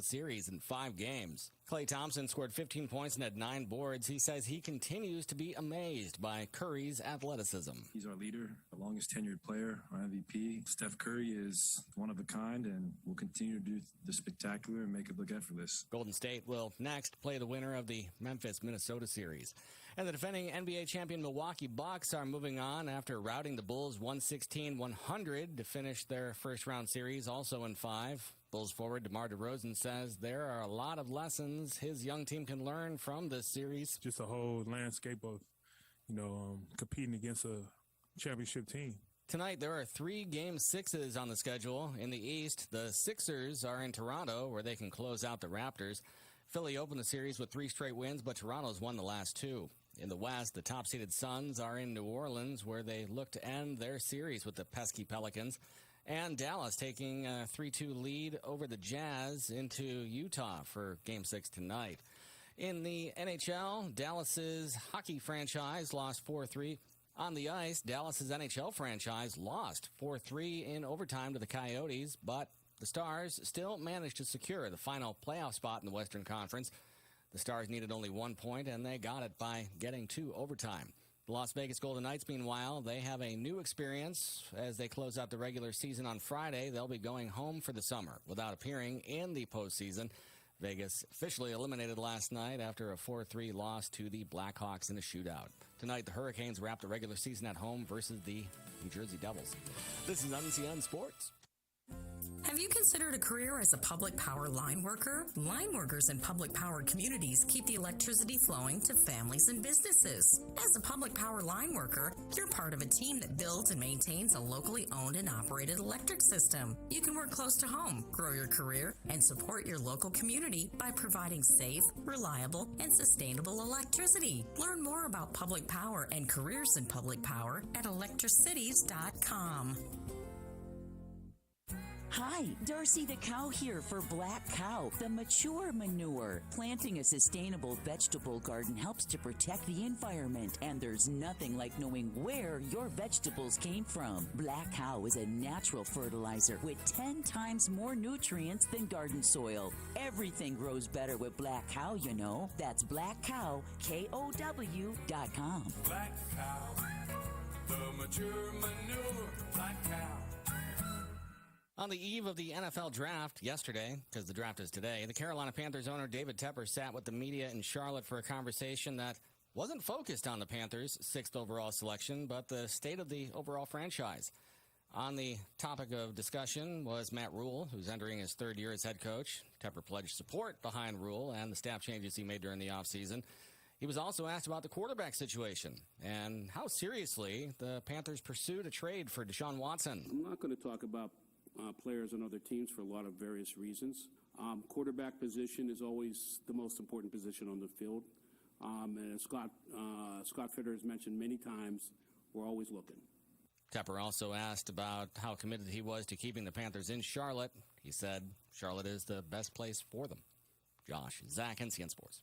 series in 5 games. Klay Thompson scored 15 points and had 9 boards. He says he continues to be amazed by Curry's athleticism. He's our leader, the longest tenured player, our MVP. Steph Curry is one of a kind and will continue to do the spectacular and make it look effortless. Golden State will next play the winner of the Memphis-Minnesota series. And the defending NBA champion Milwaukee Bucks are moving on after routing the Bulls 116-100 to finish their first-round series, also in 5. Bulls forward DeMar DeRozan says there are a lot of lessons his young team can learn from this series. Just a whole landscape of, competing against a championship team. Tonight, there are 3 Game 6s on the schedule. In the East, the Sixers are in Toronto, where they can close out the Raptors. Philly opened the series with 3 straight wins, but Toronto's won the last 2. In the West, the top-seeded Suns are in New Orleans, where they look to end their series with the pesky Pelicans. And Dallas taking a 3-2 lead over the Jazz into Utah for Game 6 tonight. In the NHL, Dallas's hockey franchise lost 4-3. On the ice, Dallas's NHL franchise lost 4-3 in overtime to the Coyotes, but the Stars still managed to secure the final playoff spot in the Western Conference. The Stars needed only 1 point, and they got it by getting to overtime. The Las Vegas Golden Knights, meanwhile, they have a new experience. As they close out the regular season on Friday, they'll be going home for the summer without appearing in the postseason. Vegas officially eliminated last night after a 4-3 loss to the Blackhawks in a shootout. Tonight, the Hurricanes wrap the regular season at home versus the New Jersey Devils. This is NCN Sports. Have you considered a career as a public power line worker? Line workers in public power communities keep the electricity flowing to families and businesses. As a public power line worker, you're part of a team that builds and maintains a locally owned and operated electric system. You can work close to home, grow your career, and support your local community by providing safe, reliable, and sustainable electricity. Learn more about public power and careers in public power at electricities.com. Hi, Darcy the Cow here for Black Cow, the mature manure. Planting a sustainable vegetable garden helps to protect the environment, and there's nothing like knowing where your vegetables came from. Black Cow is a natural fertilizer with 10 times more nutrients than garden soil. Everything grows better with Black Cow, you know. That's blackcow, KOW.com. Black Cow, the mature manure, Black Cow. On the eve of the NFL draft yesterday, because the draft is today, the Carolina Panthers owner David Tepper sat with the media in Charlotte for a conversation that wasn't focused on the Panthers' 6th overall selection, but the state of the overall franchise. On the topic of discussion was Matt Rule, who's entering his 3rd year as head coach. Tepper pledged support behind Rule and the staff changes he made during the offseason. He was also asked about the quarterback situation and how seriously the Panthers pursued a trade for Deshaun Watson. I'm not going to talk about players on other teams for a lot of various reasons. Quarterback position is always the most important position on the field. And as Scott Fitter has mentioned many times, we're always looking. Tepper also asked about how committed he was to keeping the Panthers in Charlotte. He said Charlotte is the best place for them. Josh, Zach, NCN Sports.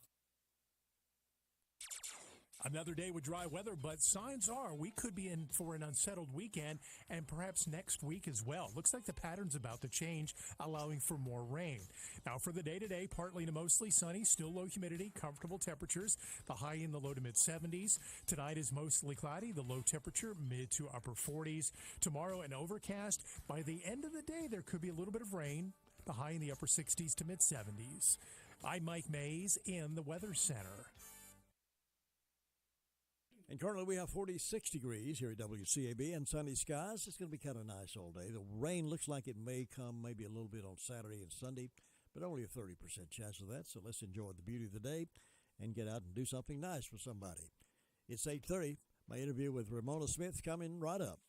Another day with dry weather, but signs are we could be in for an unsettled weekend and perhaps next week as well. Looks like the pattern's about to change, allowing for more rain. Now for the day today, partly to mostly sunny, still low humidity, comfortable temperatures, the high in the low to mid 70s. Tonight is mostly cloudy, the low temperature mid to upper 40s. Tomorrow an overcast. By the end of the day, there could be a little bit of rain, the high in the upper 60s to mid 70s. I'm Mike Mays in the Weather Center. And currently we have 46 degrees here at WCAB and sunny skies. It's going to be kind of nice all day. The rain looks like it may come maybe a little bit on Saturday and Sunday, but only a 30% chance of that. So let's enjoy the beauty of the day and get out and do something nice for somebody. It's 8:30. My interview with Ramona Smith coming right up.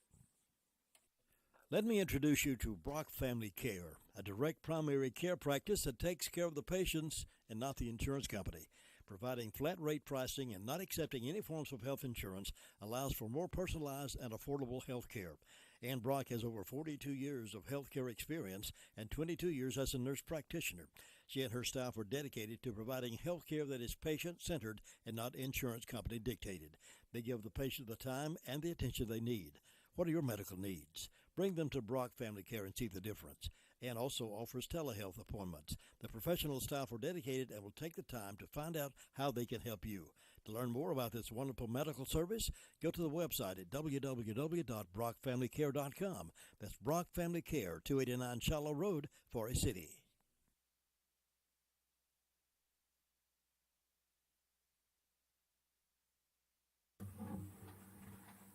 Let me introduce you to Brock Family Care, a direct primary care practice that takes care of the patients and not the insurance company. Providing flat rate pricing and not accepting any forms of health insurance allows for more personalized and affordable health care. Ann Brock has over 42 years of health care experience and 22 years as a nurse practitioner. She and her staff are dedicated to providing health care that is patient-centered and not insurance company dictated. They give the patient the time and the attention they need. What are your medical needs? Bring them to Brock Family Care and see the difference. and also offers telehealth appointments. The professional staff are dedicated and will take the time to find out how they can help you. To learn more about this wonderful medical service, go to the website at www.brockfamilycare.com. That's Brock Family Care, 289 Shallow Road, Forest City.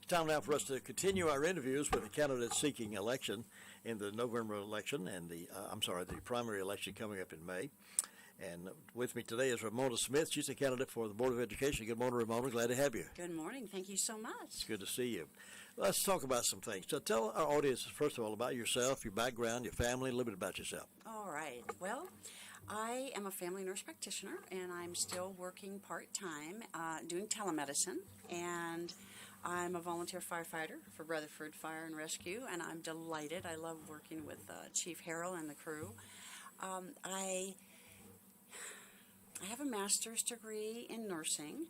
Time now for us to continue our interviews with the candidates seeking election in the November election and the primary election coming up in May. And with me today is Ramona Smith. She's a candidate for the Board of Education. Good morning, Ramona. Glad to have you. Good morning. Thank you so much. It's good to see you. Let's talk about some things. So tell our audience, first of all, about yourself, your background, your family, a little bit about yourself. All right. Well, I am a family nurse practitioner, and I'm still working part-time doing telemedicine. And I'm a volunteer firefighter for Rutherford Fire and Rescue, and I'm delighted. I love working with Chief Harrell and the crew. I have a master's degree in nursing,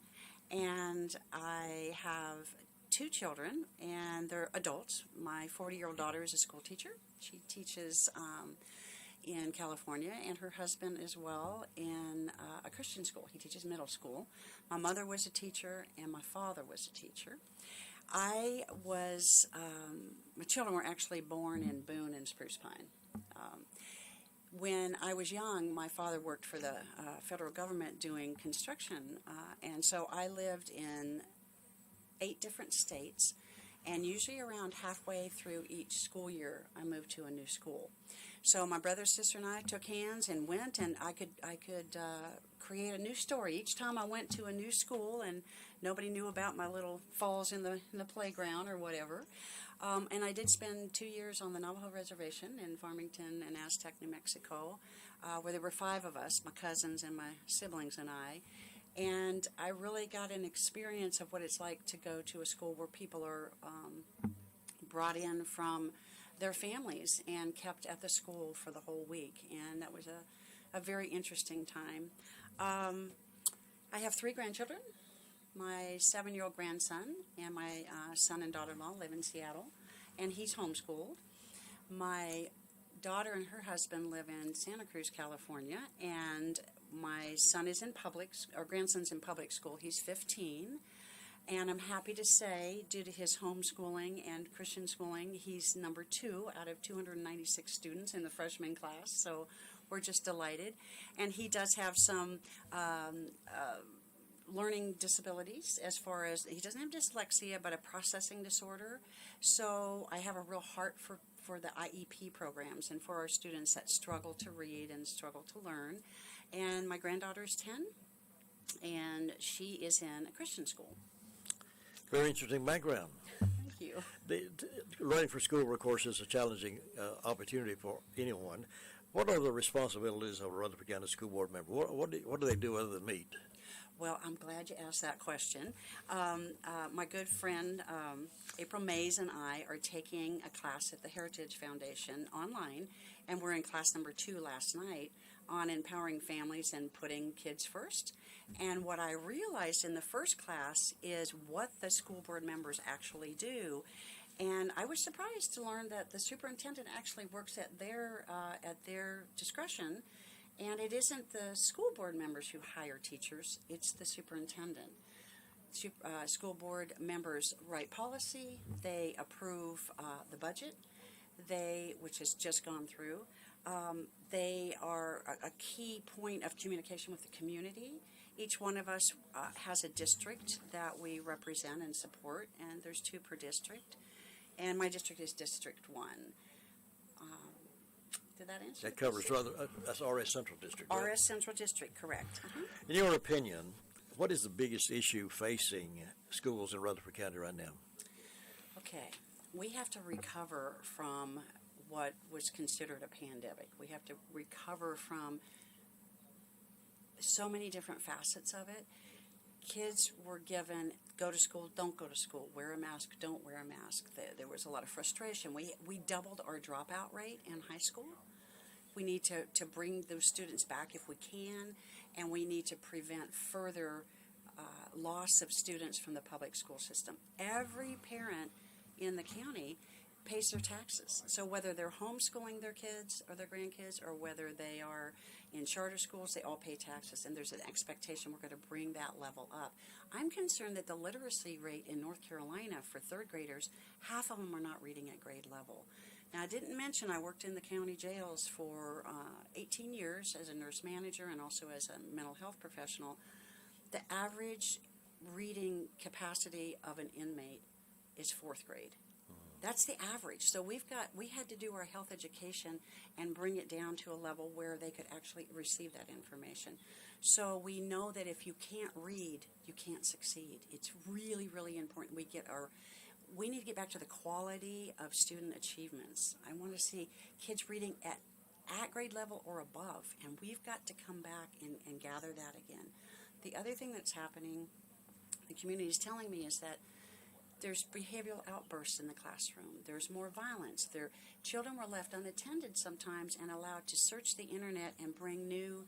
and I have 2 children, and they're adults. My 40-year-old daughter is a school teacher. She teaches in California, and her husband as well in a Christian school. He teaches middle school. My mother was a teacher, and my father was a teacher. My children were actually born in Boone and Spruce Pine. When I was young, my father worked for the federal government doing construction, and so I lived in 8 different states, and usually around halfway through each school year, I moved to a new school. So my brother, sister, and I took hands and went, and I could create a new story each time I went to a new school, and nobody knew about my little falls in the playground or whatever. And I did spend 2 years on the Navajo Reservation in Farmington and Aztec, New Mexico, where there were 5 of us, my cousins and my siblings and I. And I really got an experience of what it's like to go to a school where people are brought in from their families and kept at the school for the whole week. And that was a very interesting time. I have 3 grandchildren. My 7-year-old grandson and my son and daughter-in-law live in Seattle, and he's homeschooled. My daughter and her husband live in Santa Cruz, California, and my grandson's in public school. He's 15, and I'm happy to say, due to his homeschooling and Christian schooling, he's number 2 out of 296 students in the freshman class, so we're just delighted. And he does have some learning disabilities, as far as he doesn't have dyslexia, but a processing disorder. So I have a real heart for the IEP programs and for our students that struggle to read and struggle to learn. And my granddaughter is 10, and she is in a Christian school. Very interesting background. Thank you. Running for school, of course, is a challenging opportunity for anyone. What are the responsibilities of a Rutherford County School Board member? What do they do other than meet? Well, I'm glad you asked that question. My good friend April Mays and I are taking a class at the Heritage Foundation online, and we're in class number 2 last night on empowering families and putting kids first. And what I realized in the first class is what the school board members actually do. And I was surprised to learn that the superintendent actually works at their discretion. And it isn't the school board members who hire teachers, it's the superintendent. School board members write policy, they approve the budget, which has just gone through. They are a key point of communication with the community. Each one of us has a district that we represent and support, and there's 2 per district. And my district is District 1. Did that answer? That covers that's RS Central District, right? RS Central District, correct. In your opinion, what is the biggest issue facing schools in Rutherford County right now? Okay, we have to recover from what was considered a pandemic. We have to recover from so many different facets of it. Kids were given, go to school, don't go to school, wear a mask, don't wear a mask. There was a lot of frustration. We doubled our dropout rate in high school. We need to bring those students back if we can, and we need to prevent further loss of students from the public school system. Every parent in the county pays their taxes. So whether they're homeschooling their kids or their grandkids, or whether they are in charter schools, they all pay taxes, and there's an expectation we're going to bring that level up. I'm concerned that the literacy rate in North Carolina for third graders, half of them are not reading at grade level. Now, I didn't mention I worked in the county jails for 18 years as a nurse manager and also as a mental health professional. The average reading capacity of an inmate is fourth grade. That's the average. So we had to do our health education and bring it down to a level where they could actually receive that information. So we know that if you can't read, you can't succeed. It's really, really important we need to get back to the quality of student achievements. I want to see kids reading at grade level or above, and we've got to come back and gather that again. The other thing that's happening, the community is telling me, is that there's behavioral outbursts in the classroom. There's more violence. Children were left unattended sometimes and allowed to search the internet and bring new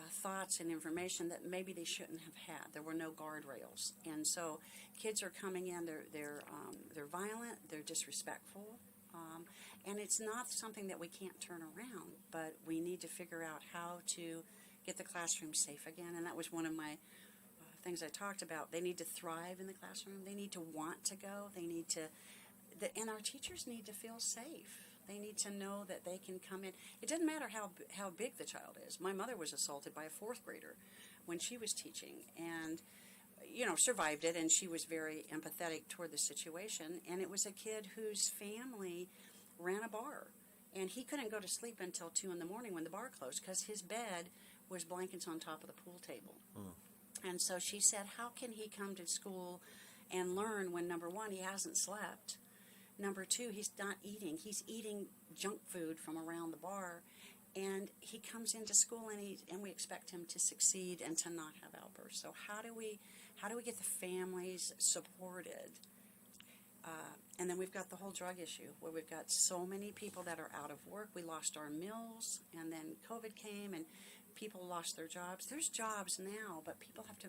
thoughts and information that maybe they shouldn't have had. There were no guardrails, and so kids are coming in. They're violent. They're disrespectful, and it's not something that we can't turn around. But we need to figure out how to get the classroom safe again. And that was one of my things I talked about. They need to thrive in the classroom. They need to want to go. They need to, and our teachers need to feel safe. They need to know that they can come in. It doesn't matter how big the child is. My mother was assaulted by a fourth grader when she was teaching, and survived it, and she was very empathetic toward the situation. And it was a kid whose family ran a bar, and he couldn't go to sleep until 2 in the morning when the bar closed because his bed was blankets on top of the pool table. And so she said, how can he come to school and learn when, number one, he hasn't slept, number two, he's not eating. He's eating junk food from around the bar, and he comes into school and we expect him to succeed and to not have outbursts. So how do we get the families supported? And then we've got the whole drug issue where we've got so many people that are out of work. We lost our mills, and then COVID came, and people lost their jobs. There's jobs now, but people have to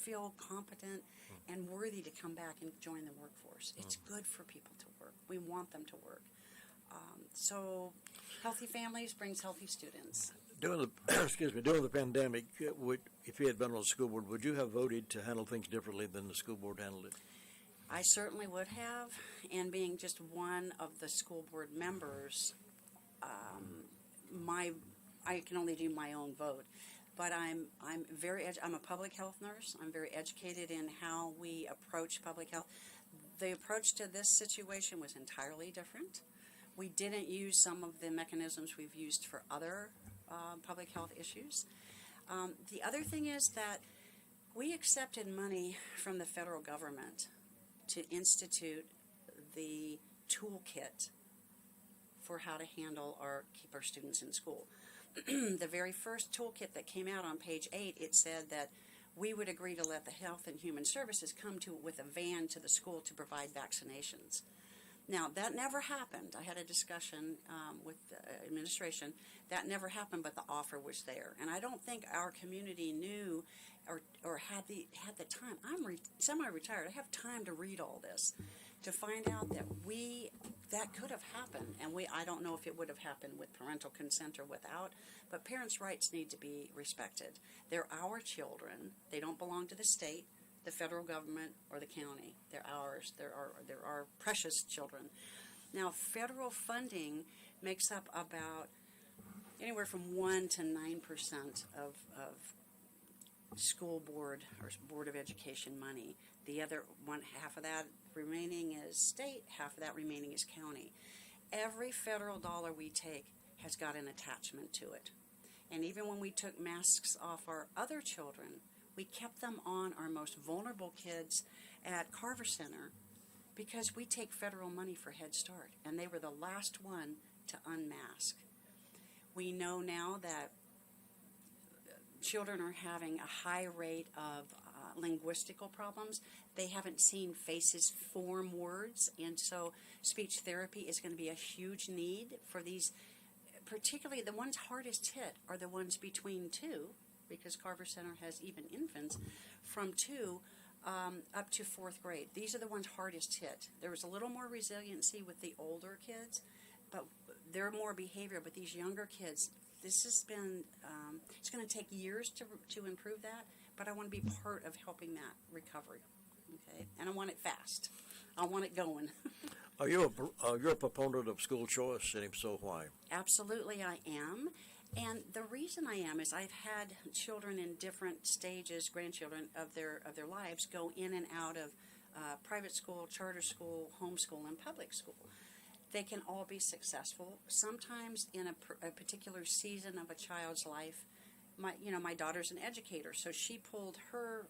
feel competent and worthy to come back and join the workforce. It's good for people to work. We want them to work. So healthy families brings healthy students. During the pandemic, if you had been on the school board, would you have voted to handle things differently than the school board handled it? I certainly would have, and being just one of the school board members, I can only do my own vote. But I'm a public health nurse. I'm very educated in how we approach public health. The approach to this situation was entirely different. We didn't use some of the mechanisms we've used for other public health issues. The other thing is that we accepted money from the federal government to institute the toolkit for how to keep our students in school. The very first toolkit that came out on page 8, it said that we would agree to let the Health and Human Services come with a van to the school to provide vaccinations. Now, that never happened. I had a discussion with the administration. That never happened, but the offer was there. And I don't think our community knew or had the time. I'm semi-retired. I have time to read all this to find out that could have happened. And I don't know if it would have happened with parental consent or without, but parents' rights need to be respected. They're our children. They don't belong to the state, the federal government, or the county. They're ours. They're our precious children. Now, federal funding makes up about anywhere from 1 to 9% of school board or Board of Education money. The other half of that remaining is state, half of that remaining is county. Every federal dollar we take has got an attachment to it. And even when we took masks off our other children, we kept them on our most vulnerable kids at Carver Center because we take federal money for Head Start, and they were the last one to unmask. We know now that children are having a high rate of linguistical problems. They haven't seen faces form words, and so speech therapy is going to be a huge need for these. Particularly the ones hardest hit are the ones between 2, because Carver Center has even infants from 2 up to fourth grade. These are the ones hardest hit. There was a little more resiliency with the older kids, but they're more behavioral. But these younger kids, this has been, it's going to take years to improve that, but I want to be part of helping that recovery, okay? And I want it fast. I want it going. Are you you're a proponent of school choice, and if so, why? Absolutely, I am. And the reason I am is I've had children in different stages, grandchildren of their lives, go in and out of private school, charter school, homeschool, and public school. They can all be successful. Sometimes in a particular season of a child's life, my daughter's an educator, so she pulled her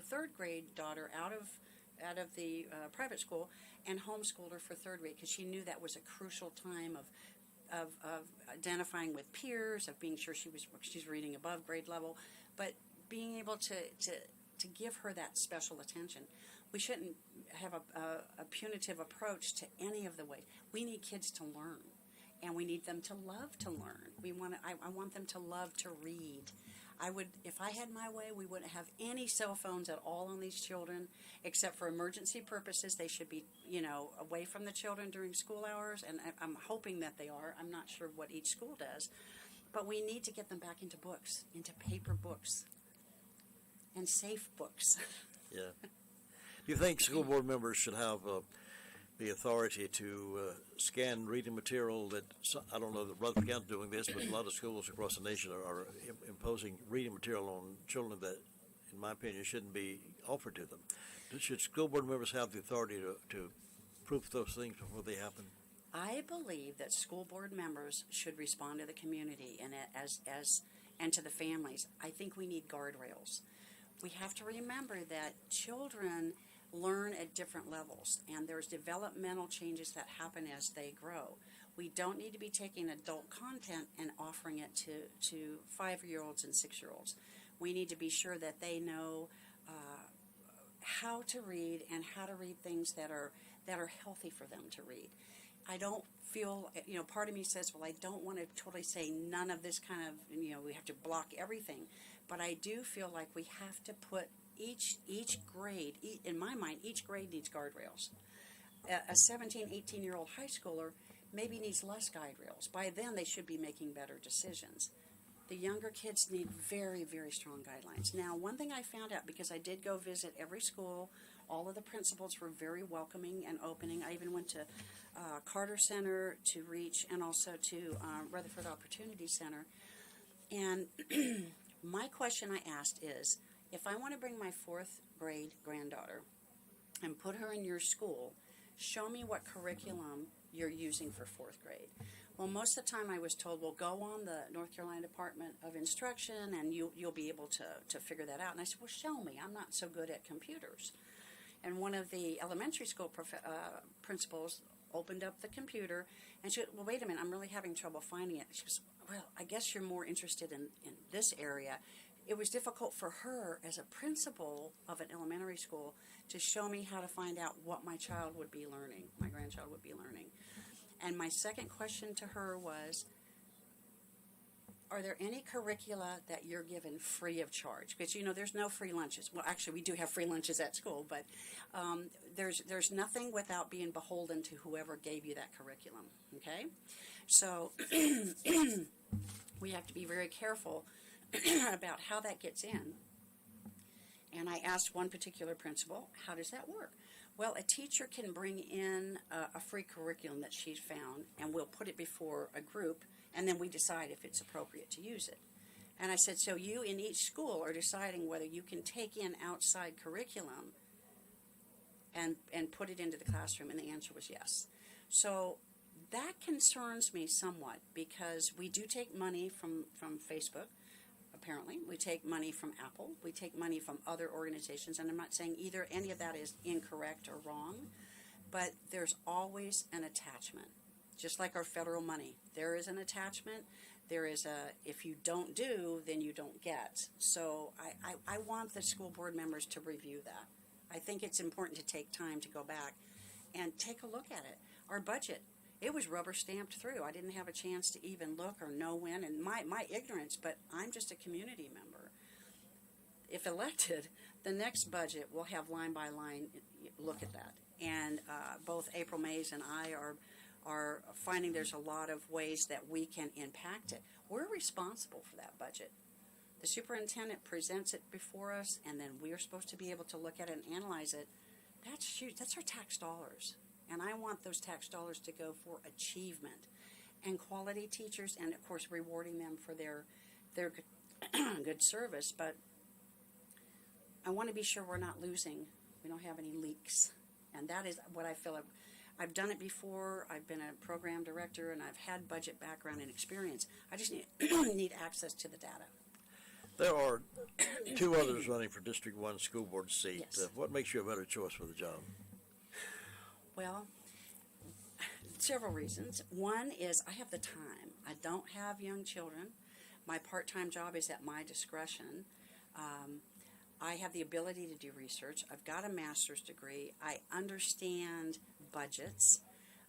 third grade daughter out of the private school and homeschooled her for third grade because she knew that was a crucial time of identifying with peers, of being sure she's reading above grade level, but being able to give her that special attention. We shouldn't have a punitive approach to any of the ways. We need kids to learn, and we need them to love to learn. I want them to love to read. If I had my way, we wouldn't have any cell phones at all on these children, except for emergency purposes. They should be, away from the children during school hours, and I'm hoping that they are. I'm not sure what each school does, but we need to get them back into books, into paper books, and safe books. Yeah. Do you think school board members should have the authority to scan reading material that, I don't know that Rutherford County is doing this, but a lot of schools across the nation are imposing reading material on children that, in my opinion, shouldn't be offered to them? Should school board members have the authority to proof those things before they happen? I believe that school board members should respond to the community and to the families. I think we need guardrails. We have to remember that children learn at different levels, and there's developmental changes that happen as they grow. We don't need to be taking adult content and offering it to 5-year-olds and 6-year-olds. We need to be sure that they know how to read and how to read things that are healthy for them to read. I don't feel, part of me says, well, I don't want to totally say none of this kind of, we have to block everything, but I do feel like we have to put each grade, in my mind, each grade needs guardrails. A 17, 18-year-old high schooler maybe needs less guardrails. By then, they should be making better decisions. The younger kids need very, very strong guidelines. Now, one thing I found out, because I did go visit every school, all of the principals were very welcoming and opening. I even went to Carter Center to Reach and also to Rutherford Opportunity Center. And my question I asked is, if I want to bring my 4th grade granddaughter and put her in your school, show me what curriculum you're using for 4th grade. Well, most of the time I was told, well, go on the North Carolina Department of Instruction and you'll be able to figure that out. And I said, well, show me. I'm not so good at computers. And one of the elementary school principals opened up the computer and she said, well, wait a minute, I'm really having trouble finding it. She goes, well, I guess you're more interested in this area. It was difficult for her as a principal of an elementary school to show me how to find out what my child would be learning, my grandchild would be learning. And my second question to her was, are there any curricula that you're given free of charge? Because, there's no free lunches. Well, actually, we do have free lunches at school, but there's nothing without being beholden to whoever gave you that curriculum, okay? So we have to be very careful about how that gets in. And I asked one particular principal, how does that work? Well, a teacher can bring in a free curriculum that she's found, and we'll put it before a group, and then we decide if it's appropriate to use it. And I said, so you in each school are deciding whether you can take in outside curriculum and put it into the classroom, and the answer was yes. So that concerns me somewhat, because we do take money from Facebook. Apparently, we take money from Apple, we take money from other organizations, and I'm not saying any of that is incorrect or wrong, but there's always an attachment. Just like our federal money, there is an attachment. There is if you don't do, then you don't get. So I want the school board members to review that. I think it's important to take time to go back and take a look at it. Our budget, it was rubber stamped through. I didn't have a chance to even look or know when, and my ignorance, but I'm just a community member. if elected, the next budget will have line by line look at that. And both April Mays and I are finding there's a lot of ways that we can impact it. We're responsible for that budget. The superintendent presents it before us, and then we are supposed to be able to look at it and analyze it. That's huge. That's our tax dollars. And I want those tax dollars to go for achievement and quality teachers, and of course rewarding them for their good service. But I want to be sure we're not losing. We don't have any leaks. And that is what I feel. I've done it before. I've been a program director, and I've had budget background and experience. I just need access to the data. There are two others running for District 1 school board seat. Yes. What makes you a better choice for the job? Well, several reasons. One is I have the time. I don't have young children. My part-time job is at my discretion. I have the ability to do research. I've got a master's degree. I understand budgets.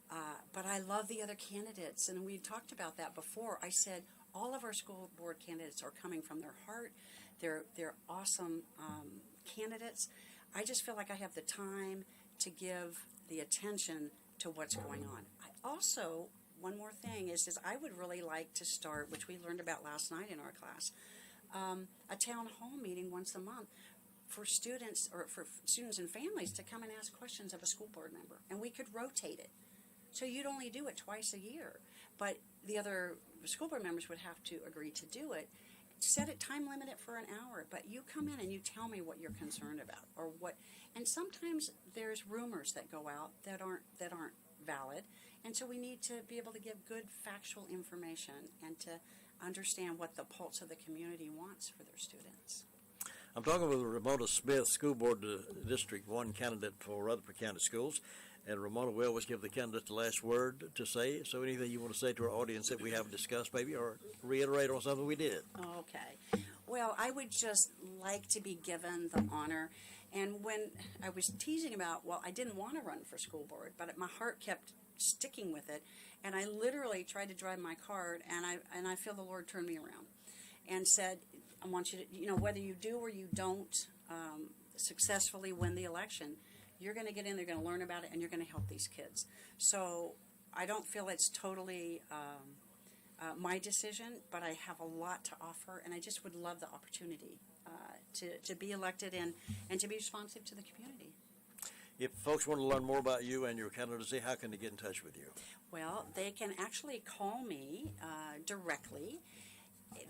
But I love the other candidates, and we talked about that before. I said all of our school board candidates are coming from their heart. They're awesome candidates. I just feel like I have the time to give the attention to what's going on. I also, one more thing is I would really like to start, which we learned about last night in our class, a town hall meeting once a month for students and families to come and ask questions of a school board member, and we could rotate it. So you'd only do it twice a year, but the other school board members would have to agree to do it. Set it, time limit it for an hour, but you come in and you tell me what you're concerned about or what. And sometimes there's rumors that go out that aren't valid, and so we need to be able to give good factual information and to understand what the pulse of the community wants for their students. I'm talking with Ramona Smith, School Board District 1 candidate for Rutherford County Schools. And Ramona, we always give the candidate the last word to say. So anything you want to say to our audience that we haven't discussed, maybe, or reiterate on something we did? Okay. Well, I would just like to be given the honor. And when I was teasing about, well, I didn't want to run for school board, but my heart kept sticking with it. And I literally tried to drive my cart, and I feel the Lord turned me around and said, I want you to, whether you do or you don't successfully win the election, you're going to get in, they're going to learn about it, and you're going to help these kids. So I don't feel it's totally my decision, but I have a lot to offer, and I just would love the opportunity to be elected and to be responsive to the community. If folks want to learn more about you and your candidacy, how can they get in touch with you? Well, they can actually call me directly.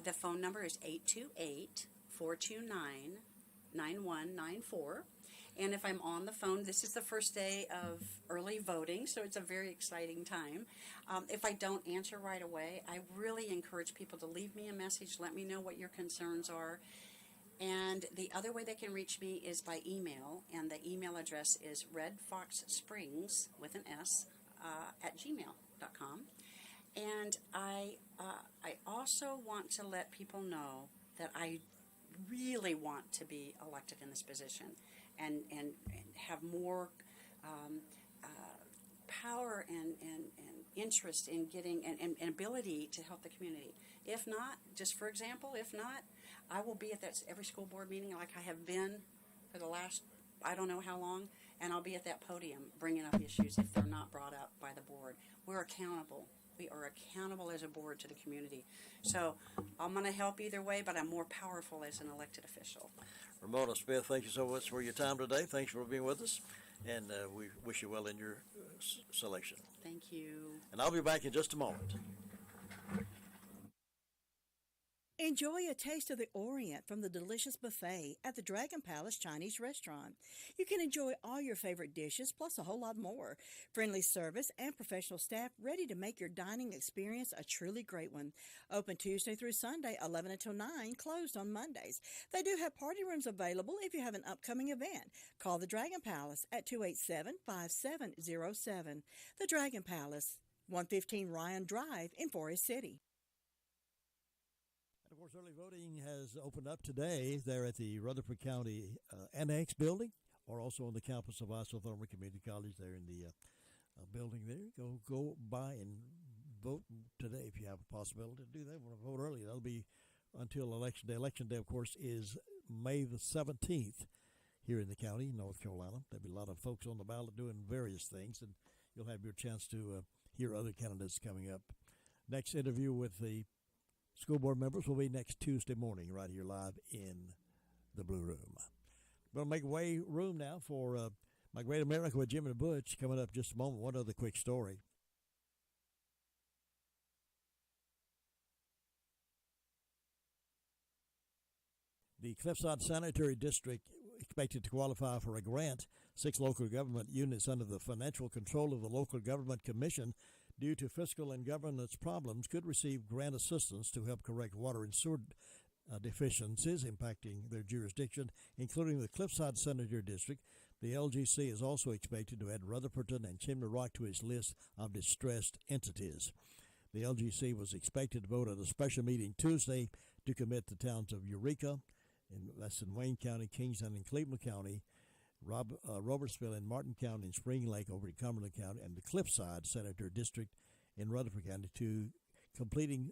The phone number is 828-429-9194. And if I'm on the phone, this is the first day of early voting, so it's a very exciting time. If I don't answer right away, I really encourage people to leave me a message, let me know what your concerns are. And the other way they can reach me is by email, and the email address is redfoxsprings, with an S, at gmail.com. And I also want to let people know that I really want to be elected in this position and have more power and interest in getting and ability to help the community. If not, just for example, I will be at every school board meeting like I have been for the last I don't know how long, and I'll be at that podium bringing up issues if they're not brought up by the board. We're accountable. We are accountable as a board to the community. So I'm going to help either way, but I'm more powerful as an elected official. Ramona Smith, thank you so much for your time today. Thanks for being with us, and we wish you well in your selection. Thank you. And I'll be back in just a moment. Enjoy a taste of the Orient from the delicious buffet at the Dragon Palace Chinese Restaurant. You can enjoy all your favorite dishes plus a whole lot more. Friendly service and professional staff ready to make your dining experience a truly great one. Open Tuesday through Sunday, 11 until 9, closed on Mondays. They do have party rooms available if you have an upcoming event. Call the Dragon Palace at 287-5707. The Dragon Palace, 115 Ryan Drive in Forest City. Of course, early voting has opened up today there at the Rutherford County Annex building, or also on the campus of Isothermal Community College there in the building there. Go by and vote today if you have a possibility to do that. Want to vote early. That'll be until Election Day. Election Day, of course, is May the 17th here in the county, North Carolina. There'll be a lot of folks on the ballot doing various things, and you'll have your chance to hear other candidates coming up. Next interview with the school board members will be next Tuesday morning right here live in the Blue Room. We're going to make room now for My Great America with Jim and Butch coming up just a moment. One other quick story. The Cliffside Sanitary District expected to qualify for a grant. 6 local government units under the financial control of the Local Government Commission, due to fiscal and governance problems, could receive grant assistance to help correct water and sewer deficiencies impacting their jurisdiction, including the Cliffside Sanitary District. The LGC is also expected to add Rutherford and Chimney Rock to its list of distressed entities. The LGC was expected to vote at a special meeting Tuesday to commit the towns of Eureka, that's in Wayne County, Kingstown and Cleveland County, Robertsville and Martin County, and Spring Lake over in Cumberland County, and the Cliffside Sanitary District in Rutherford County to completing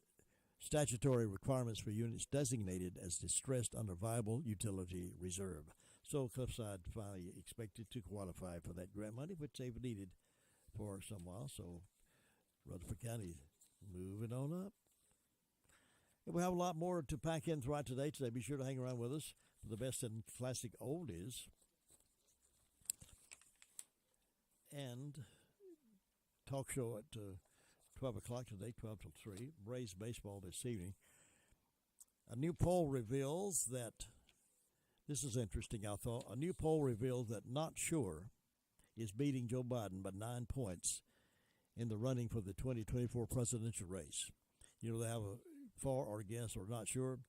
statutory requirements for units designated as distressed under viable utility reserve. So Cliffside finally expected to qualify for that grant money, which they've needed for some while. So Rutherford County moving on up. And we have a lot more to pack in throughout today. Be sure to hang around with us for the best in classic oldies. And talk show at 12 o'clock today, 12 till 3. Braves baseball this evening. A new poll reveals that, this is interesting, I thought. A new poll reveals that Not Sure is beating Joe Biden by 9 points in the running for the 2024 presidential race. You know, they have a for or against or not sure.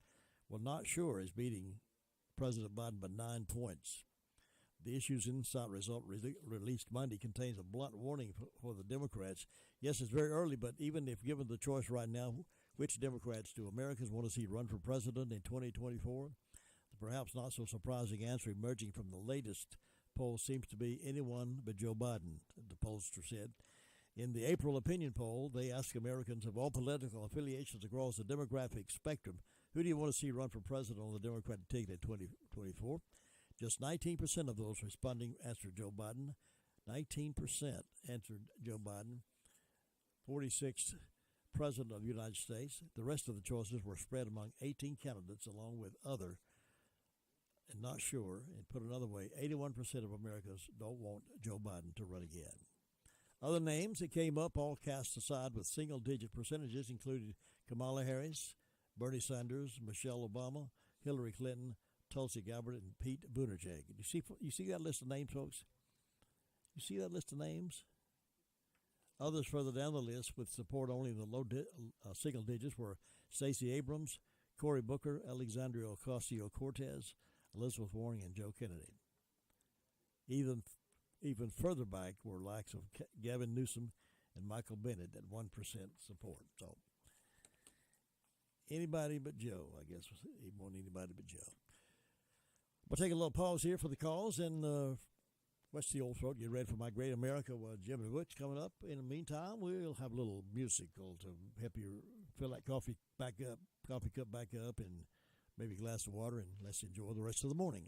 Well, Not Sure is beating President Biden by 9 points. The Issues Insight result released Monday contains a blunt warning for the Democrats. Yes, it's very early, but even if given the choice right now, which Democrats do Americans want to see run for president in 2024? The perhaps not so surprising answer emerging from the latest poll seems to be anyone but Joe Biden, the pollster said. In the April opinion poll, they asked Americans of all political affiliations across the demographic spectrum, who do you want to see run for president on the Democratic ticket in 2024? Just 19% of those responding answered Joe Biden. 19% answered Joe Biden. 46th President of the United States. The rest of the choices were spread among 18 candidates along with other and Not Sure. And put another way, 81% of Americans don't want Joe Biden to run again. Other names that came up all cast aside with single-digit percentages included Kamala Harris, Bernie Sanders, Michelle Obama, Hillary Clinton, Tulsi Gabbard, and Pete Buttigieg. You see that list of names, folks? You see that list of names? Others further down the list with support only in the low single digits were Stacey Abrams, Cory Booker, Alexandria Ocasio-Cortez, Elizabeth Warren, and Joe Kennedy. Even further back were likes of Gavin Newsom and Michael Bennett at 1% support. So anybody but Joe, I guess. He won't anybody but Joe. We'll take a little pause here for the calls, and what's the old throat? Get ready for My Great America with Jim and Butch coming up. In the meantime, we'll have a little musical to help you fill that coffee cup back up, and maybe a glass of water, and let's enjoy the rest of the morning.